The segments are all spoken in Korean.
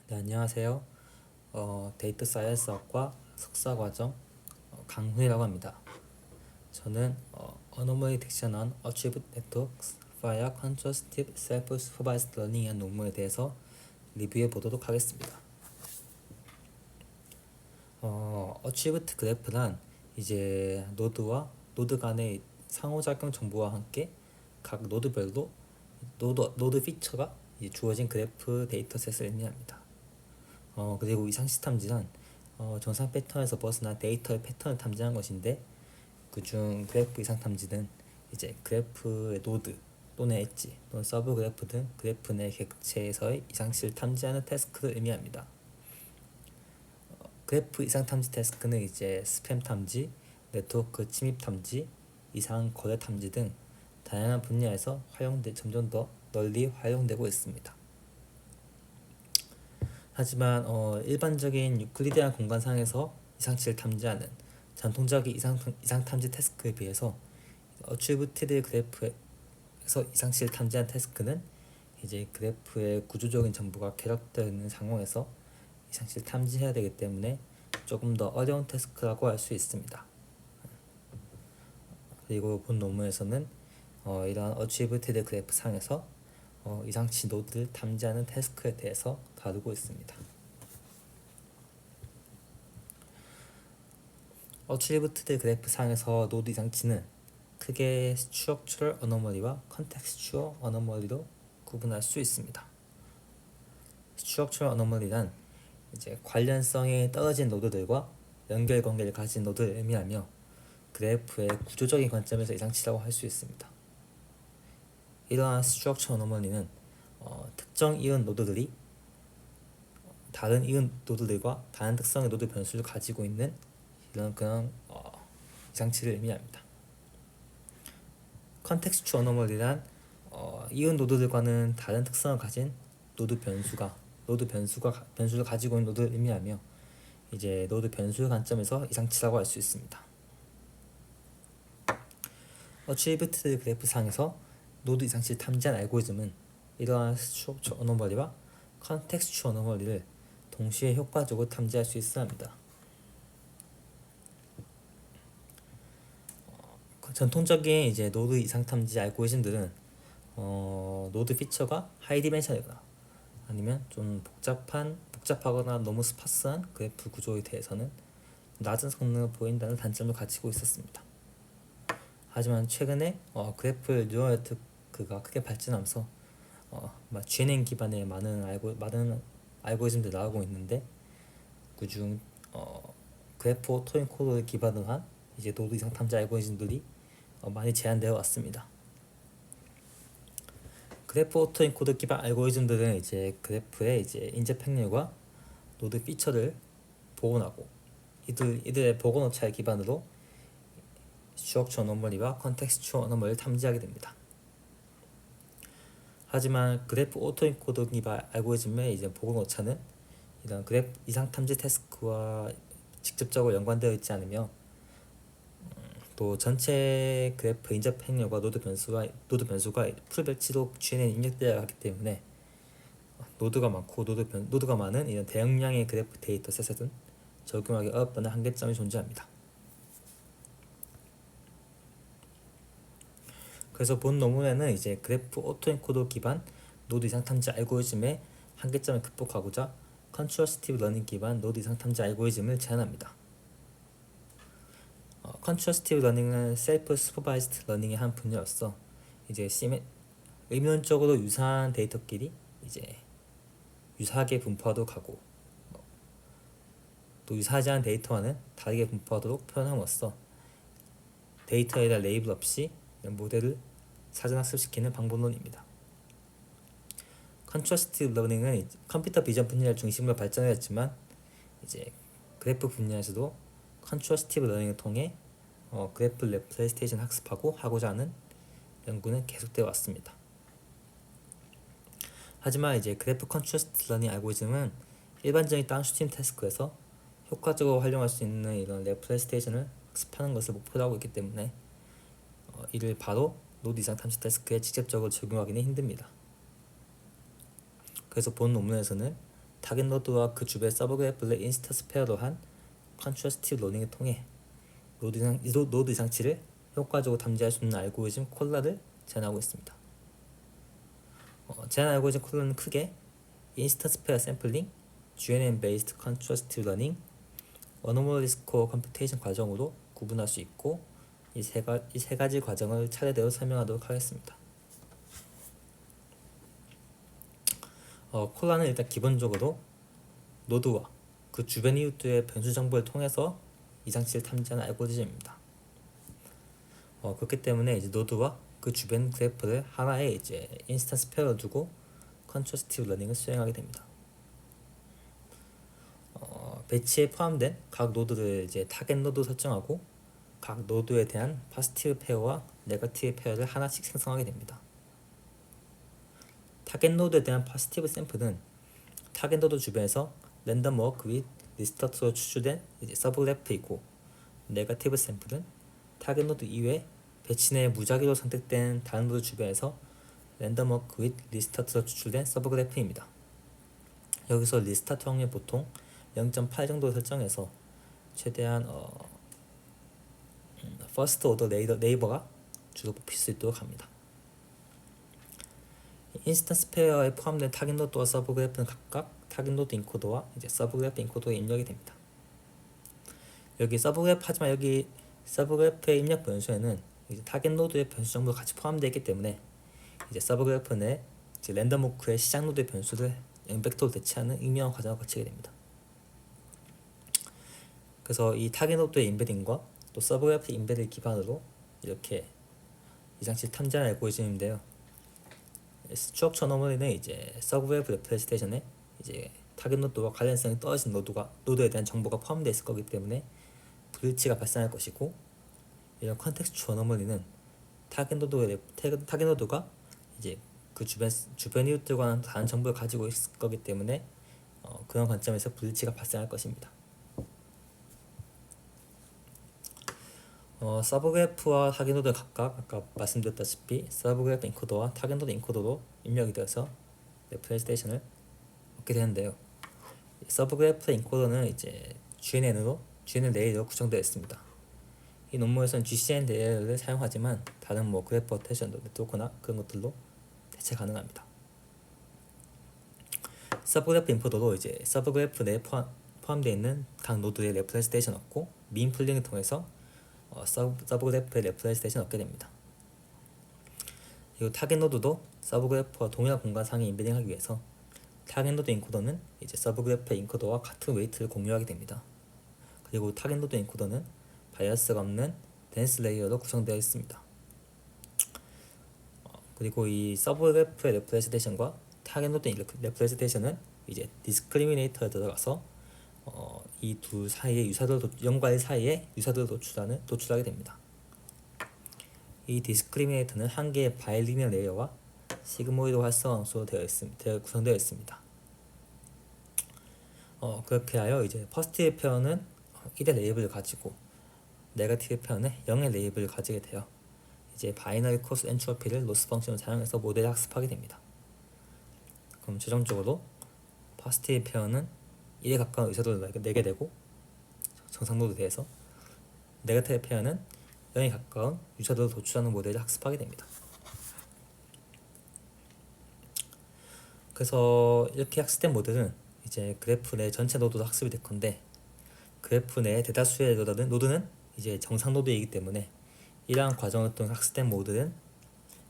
네, 안녕하세요. 데이터 사이언스학과 석사과정 강훈이라고 합니다. 저는 Anomaly Detection on Attribute Networks via Contrastive Self-Supervised Learning이라는 논문에 대해서 리뷰해 보도록 하겠습니다. Attribute 그래프란 이제 노드 간의 상호작용 정보와 함께 각 노드별로 노드 피처가 주어진 그래프 데이터셋을 의미합니다. 그리고 이상시 탐지란 정상 패턴에서 벗어난 데이터의 패턴을 탐지한 것인데, 그중 그래프 이상 탐지는 이제 그래프의 노드 또는 엣지 또는 서브 그래프 등 그래프 내 객체에서의 이상치를 탐지하는 태스크를 의미합니다. 그래프 이상 탐지 태스크는 이제 스팸 탐지, 네트워크 침입 탐지, 이상 거래 탐지 등 다양한 분야에서 점점 더 널리 활용되고 있습니다. 하지만 일반적인 유클리디안 공간상에서 이상치를 탐지하는 전통적인 이상 탐지 태스크에 비해서 어트리뷰티드 그래프에서 이상치를 탐지한 태스크는 이제 그래프의 구조적인 정보가 결합되어 있는 상황에서 이상치를 탐지해야 되기 때문에 조금 더 어려운 태스크라고 할 수 있습니다. 그리고 본 논문에서는 이러한 어트리뷰티드 그래프 상에서 이상치 노드를 탐지하는 태스크에 대해서 다루고 있습니다. 어트리뷰티드 그래프 상에서 노드 이상치는 크게 스트럭처럴 어너머리와 컨텍스추얼 어너머리로 구분할 수 있습니다. 스트럭처럴 어너머리란 이제 관련성이 떨어진 노드들과 연결 관계를 가진 노드를 의미하며 그래프의 구조적인 관점에서 이상치라고 할 수 있습니다. 이러한 스트럭처 어너머리는 특정 이은 노드들이 다른 이은 노드들과 다른 특성의 노드 변수를 가지고 있는 이런 그런 이상치를 의미합니다. 컨텍스트 어너머리란 이은 노드들과는 다른 특성을 가진 변수를 가지고 있는 노드를 의미하며 이제 노드 변수의 관점에서 이상치라고 할 수 있습니다. 어트리뷰티드 그래프 상에서 노드 이상치를 탐지한 알고리즘은 이러한 스트럭처 어너머리와 컨텍스트 어너머리를 동시에 효과적으로 탐지할 수 있어야 합니다. 전통적인 이제 노드 이상 탐지 알고리즘들은 노드 피처가 하이 디멘션이거나 아니면 좀 복잡하거나 너무 스파스한 그래프 구조에 대해서는 낮은 성능을 보인다는 단점을 가지고 있었습니다. 하지만 최근에 그래프 뉴럴 네트워크가 크게 발전하면서 GNN 기반의 많은 알고리즘들이 나오고 있는데, 그중 그래프 오토엔코더를 기반으로 한 이제 노드 이상 탐지 알고리즘들이 많이 제한되어 왔습니다. 그래프 오토엔코더 기반 알고리즘들은 이제 그래프의 이제 인접 행렬과 노드 피처를 복원하고 이들의 복원 오차를 기반으로 스트럭처 어너머리와 컨텍스추얼 어너머리를 탐지하게 됩니다. 하지만 그래프 오토엔코더 기반 알고리즘의 이제 복원 오차는 이런 그래프 이상 탐지 태스크와 직접적으로 연관되어 있지 않으며, 또 전체 그래프 인접 행렬과 노드 변수가 풀배치로 GNN에 입력되어야 하기 때문에 노드가 많은 이런 대용량의 그래프 데이터셋은 적용하기 어렵다는 한계점이 존재합니다. 그래서 본 논문에는 이제 그래프 오토엔코더 기반 노드 이상 탐지 알고리즘의 한계점을 극복하고자 컨트러스티브 러닝 기반 노드 이상 탐지 알고리즘을 제안합니다. 컨트러스티브 러닝은 셀프 슈퍼바이즈드 러닝의 한 분야로서 이제 의문적으로 유사한 데이터끼리 이제 유사하게 분포하도록 하고, 또 유사하지 않은 데이터와는 다르게 분포하도록 표현함으로써 데이터에 대한 레이블 없이 모델을 사전학습시키는 방법론입니다. 컨트러스티브 러닝은 컴퓨터 비전 분야를 중심으로 발전하였지만 이제 그래프 분야에서도 컨트러스티브 러닝을 통해 그래프 레프레젠테이션 학습하고 하고자 하는 연구는 계속되어 왔습니다. 하지만 이제 그래프 컨트러스티브 러닝 알고리즘은 일반적인 다운스트림 태스크에서 효과적으로 활용할 수 있는 이런 레프레젠테이션을 학습하는 것을 목표로 하고 있기 때문에 이를 바로 노드 이상 탐지 태스크에 직접적으로 적용하기는 힘듭니다. 그래서 본 논문에서는 타겟 노드와 그 주변 서브그래프를 인스턴스 페어로 한 컨트라스티브 러닝을 통해 노드 이상치를 효과적으로 탐지할 수 있는 알고리즘 콜라를 제안하고 있습니다. 제안 알고리즘 콜라는 크게 인스턴스 페어 샘플링, GNN 베이스드 컨트라스티브 러닝, 어노멀리 스코어 컴퓨테이션 과정으로 구분할 수 있고, 이 세 가지 과정을 차례대로 설명하도록 하겠습니다. 콜라는 일단 기본적으로 노드와 그 주변 이웃들의 변수 정보를 통해서 이상치를 탐지하는 알고리즘입니다. 그렇기 때문에 이제 노드와 그 주변 그래프를 하나의 이제 인스턴스 페어로 두고 컨트라스티브 러닝을 수행하게 됩니다. 배치에 포함된 각 노드를 이제 타겟 노드 설정하고 각 노드에 대한 포지티브 페어와 네거티브 페어를 하나씩 생성하게 됩니다. 타겟 노드에 대한 포지티브 샘플은 타겟 노드 주변에서 랜덤 워크 윗 리스터트로 추출된 이제 서브그래프이고, 네거티브 샘플은 타겟 노드 이외 배치 내 무작위로 선택된 다른 노드 주변에서 랜덤 워크 윗 리스터트로 추출된 서브그래프입니다. 여기서 리스타트 확률 보통 0.8 정도 설정해서 최대한 퍼스트 오더 네이버가 주로 뽑힐 수 있도록 합니다. 인스턴스 페어에 포함된 타겟 노드와 서브그래프는 각각 타겟 노드 인코더와 이제 서브그래프 인코더에 입력이 됩니다. 여기 서브그래프의 입력 변수에는 이제 타겟 노드의 변수 정보가 같이 포함되어 있기 때문에 이제 서브그래프 내 이제 랜덤 워크의 시작 노드의 변수를 엠벡터로 대체하는 익명한 과정을 거치게 됩니다. 그래서 이 타겟 노드의 인베딩과 또 서브그래프 인베딩 기반으로 이렇게 이상치를 탐지하는 알고리즘인데요. 스트럭처 어노멀리는 이제 서브그래프 레프레젠테이션에 이제 타겟 노드와 관련성이 떨어진 노드에 대한 정보가 포함되어 있을 거기 때문에 불일치가 발생할 것이고, 이런 컨텍스트 어노멀리는 타겟 노드가 이제 그 주변 이웃들과는 다른 정보를 가지고 있을 거기 때문에 그런 관점에서 불일치가 발생할 것입니다. 서브그래프와 타겟 노드는 각각 아까 말씀드렸다시피 서브그래프 인코더와 타겟 노드 인코더로 입력이 되어서 레프레젠테이션을 얻게 되는데요. 서브그래프 인코더는 이제 GNN 레이어로 구성되어 있습니다. 이 논문에서는 GCN 레이어를 사용하지만 다른 그래프 어테이션 네트워크나 그런 것들로 대체 가능합니다. 서브그래프 인코더로 이제 서브그래프 내에 포함되어 있는 각 노드의 레프레젠테이션 얻고 민 풀링을 통해서 서브그래프의 레프레젠테이션 얻게 됩니다. 그리고 타겟 노드도 서브그래프와 동일한 공간상에 인베딩하기 위해서 타겟 노드 인코더는 이제 서브그래프의 인코더와 같은 웨이트를 공유하게 됩니다. 그리고 타겟 노드 인코더는 바이어스가 없는 덴스 레이어로 구성되어 있습니다. 그리고 이 서브그래프의 레프레젠테이션과 타겟 노드 레프레젠테이션은 이제 디스크리미네이터에 들어가서 이 두 사이의 영과 1 사이에 유사도를 도출하게 됩니다. 이 디스크리미네이터는 한 개의 바이리니어 레이어와 시그모이드 활성화함수로 구성되어 있습니다. 그렇게 하여 이제 포지티브 페어는 1의 레이블을 가지고 네거티브 페어는 0의 레이블을 가지게 되어 이제 바이너리 코스 엔트로피를 로스 펑션을 사용해서 모델을 학습하게 됩니다. 그럼 최종적으로 포지티브 페어는 1에 가까운 유사도를 내게 되고 정상 노드에서 네거티브 페어는 0에 가까운 유사도를 도출하는 모델을 학습하게 됩니다. 그래서 이렇게 학습된 모델은 이제 그래프 내 전체 노드도 학습이 될 건데, 그래프 내 대다수의 노드는 이제 정상 노드이기 때문에 이러한 과정을 통해 학습된 모델은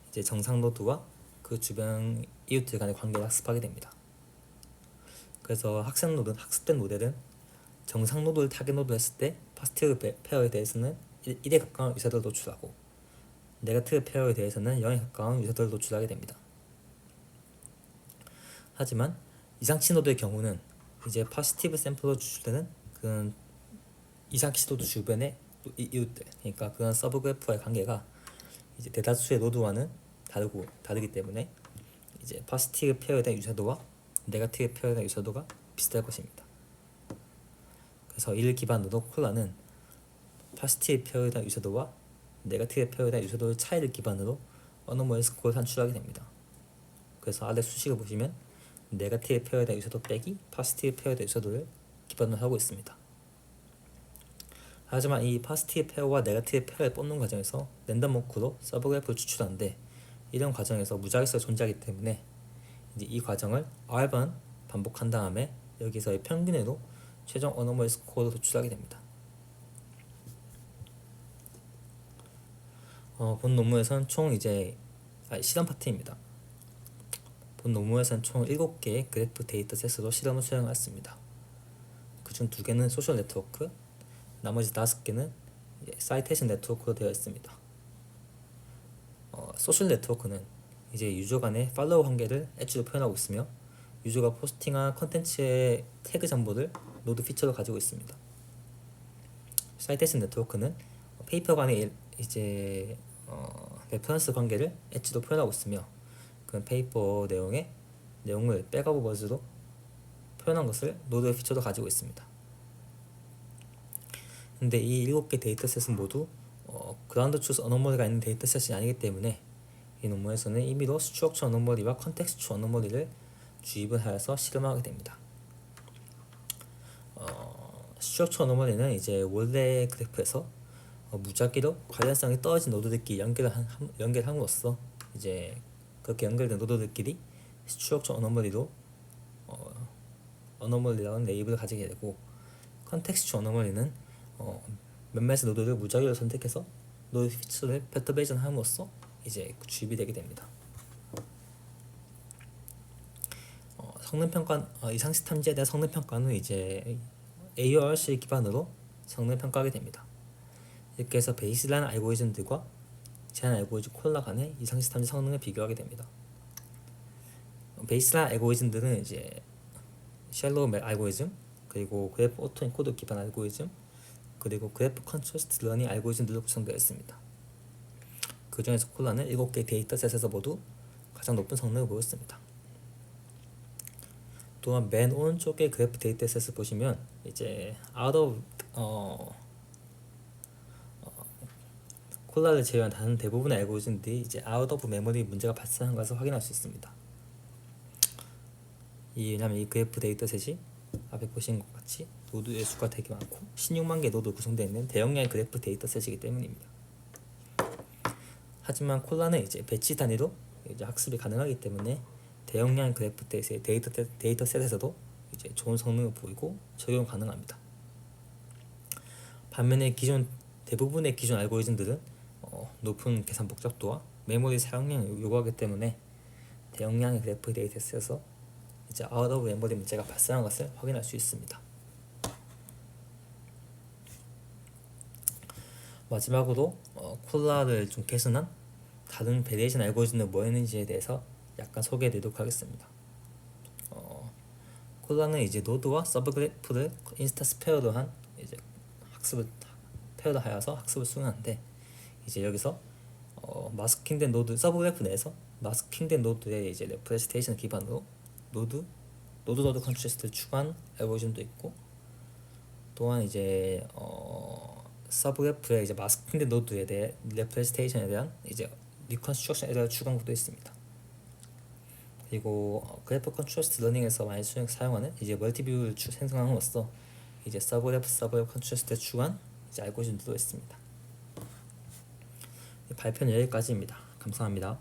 이제 정상 노드와 그 주변 이웃들 간의 관계를 학습하게 됩니다. 그래서 학습된 모델은 정상 노드를 타겟 노드로 했을 때 포지티브 페어에 대해서는 1에 가까운 유사도를 도출하고 네거티브 페어에 대해서는 0에 가까운 유사도를 도출하게 됩니다. 하지만 이상치 노드의 경우는 이제 포지티브 샘플로 추출되는 그런 이상치 노드 주변의 이웃들, 그러니까 그런 서브그래프와의 관계가 이제 대다수의 노드와는 다르기 때문에 이제 포지티브 페어에 대한 유사도와 네거티브 페어에 대한 유사도가 비슷할 것입니다. 그래서 이를 기반으로 콜라는 포지티브 페어에 대한 유사도와 네거티브 페어에 대한 유사도의 차이를 기반으로 어노멀리 스코어를 산출하게 됩니다. 그래서 아래 수식을 보시면 네거티브 페어에 대한 유사도 빼기 포지티브 페어에 대한 유사도를 기반으로 하고 있습니다. 하지만 이 포지티브 페어와 네거티브 페어를 뽑는 과정에서 랜덤 워크로 서브그래프를 추출하는데 이런 과정에서 무작위수가 존재하기 때문에 이제 이 과정을 R번 반복한 다음에 여기서의 평균으로 최종 어노멀리 스코어를 도출하게 됩니다. 본 논문에서는 총 이제 실험 파트입니다. 본 논문에서는 총 7개의 그래프 데이터 셋으로 실험을 수행하였습니다. 그중 2개는 소셜 네트워크, 나머지 5개는 사이테이션 네트워크로 되어 있습니다. 소셜 네트워크는 이제 유저 간의 팔로우 관계를 엣지로 표현하고 있으며 유저가 포스팅한 컨텐츠의 태그 정보를 노드 피처로 가지고 있습니다. 사이테이션 네트워크는 페이퍼 간의 이제 레퍼런스 관계를 엣지로 표현하고 있으며 그 페이퍼 내용을 백업 버즈로 표현한 것을 노드 피처로 가지고 있습니다. 근데 이 7개 데이터셋은 모두 그라운드 추스 어노멀리가 있는 데이터셋이 아니기 때문에 이 논문에서는 임의로 스트럭처 어노멀리와 컨텍스트 어노멀리를 주입을 하여서 실험하게 됩니다. 스트럭처 어노멀리는 이제 원래 그래프에서 무작위로 관련성이 떨어진 노드들끼리 연결함으로써 이제 그렇게 연결된 노드들끼리 스트럭처 어노멀리로 어노멀리라는 레이블을 가지게 되고 컨텍스트 어노멀리는 몇몇의 노드를 무작위로 선택해서 노드 피처를 퍼터베이션 함으로써 이제 주입이 되게 됩니다. 성능평가 이상식 탐지에 대한 성능평가는 이제 AORC 기반으로 성능평가하게 됩니다. 이렇게 해서 베이스라인 알고리즘들과 제한 알고리즘 콜라 간의 이상식 탐지 성능을 비교하게 됩니다. 베이스라인 알고리즘들은 이제 샬로우 맵 알고리즘, 그리고 그래프 오토 엔코더 기반 알고리즘, 그리고 그래프 컨트라스트 러닝 알고리즘들로 구성되어 있습니다. 그 중에서 콜라는 7개 데이터셋에서 모두 가장 높은 성능을 보였습니다. 또한 맨 오른쪽의 그래프 데이터셋을 보시면 이제 콜라를 제외한 다른 대부분의 알고리즘들이 이제 아웃 오브 메모리 문제가 발생한 것을 확인할 수 있습니다. 왜냐하면 이 그래프 데이터셋이 앞에 보신 것 같이 노드의 수가 되게 많고 16만 개 노드 구성되어 있는 대용량의 그래프 데이터셋이기 때문입니다. 하지만 콜라는 이제 배치 단위로 이제 학습이 가능하기 때문에 대용량 그래프 데이터셋에서도 이제 좋은 성능을 보이고 적용 가능합니다. 반면에 대부분의 기존 알고리즘들은 높은 계산 복잡도와 메모리 사용량을 요구하기 때문에 대용량의 그래프 데이터셋에서 이제 아웃 오브 메모리 문제가 발생한 것을 확인할 수 있습니다. 마지막으로 콜라를 좀 개선한 다른 베리에이션 알고리즘은 뭐였는지에 대해서 약간 소개해드리도록 하겠습니다. 콜라는 이제 노드와 서브그래프를 인스턴스 페어로 한 이제 페어로 하여서 학습을 수행하는데 이제 여기서 마스킹된 노드 서브그래프 내에서 마스킹된 노드의 이제 레프레젠테이션 기반으로 노드 컨트라스트를 추가한 알고리즘도 있고 또한 이제 서브그래프의 이제 마스킹된 노드에 대해 레프레젠테이션에 대한 이제 리컨스트럭션 에러를 추가한 것도 있습니다. 그리고 그래프 컨트라스트 러닝에서 많이 사용하는 이제 멀티뷰를 생성함으로써 이제 서브그래프 컨트라스트를 추가한 이제 알고리즘도 있습니다. 발표는 여기까지입니다. 감사합니다.